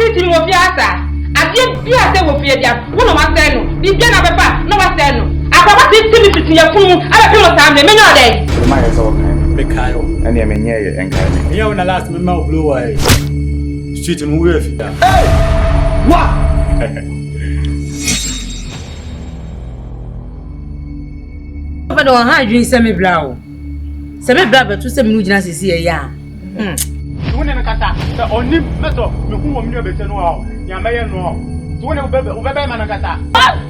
to me of Yasa. I didn't be a day with Fidia, one of my son, the dinner papa, no one son. I got to see me your phone, I feel time, the minute day. The mine is all kind. Big Kyle, and the Menia and kind. You know, last me mouth blue away. Street and wolf. Hey! What? Papa don't hide you semi brow. Semi brow to semi nujina sisi ya. Tuone nakata. The only meto mehu wo mnyo bese no. Ya maye no. Tuone ubebe manakata.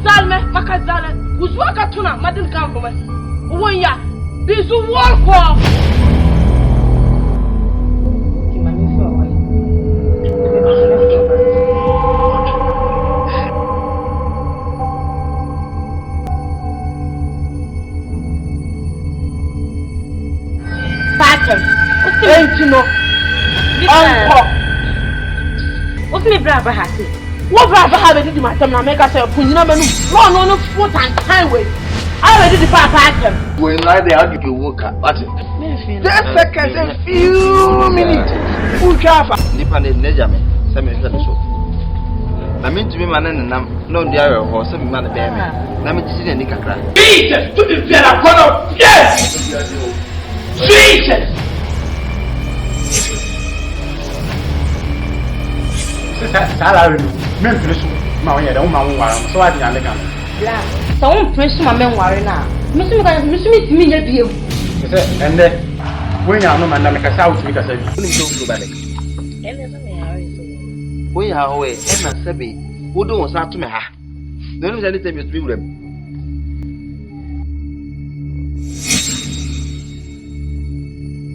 Salme makazale. Uzwa katuna madin kambo mas. Uwonya. Bisu wolko. Kimani fo awai. Pattern. What's no? What's me brava hati? What brava have did my time na make us punina menu. No foot and highway. I already the pattern. When I they argue you work at 10 seconds and few minutes. Who travel? Nipa ne nejame. Say me say so. Na me ntumi man na no ndi ayo ho say me man be me. Na me tisi ni kakra. Jesus to the piano corner. Yes. Jesus. Salary, men finish my head, oh, my one, so I didn't make Yeah, so I won't press my men worry now. Miss me, you. And then, when you are no man, like a south, because I don't go back. We are away, and I said, who don't want to me. Then I tell you to be with them.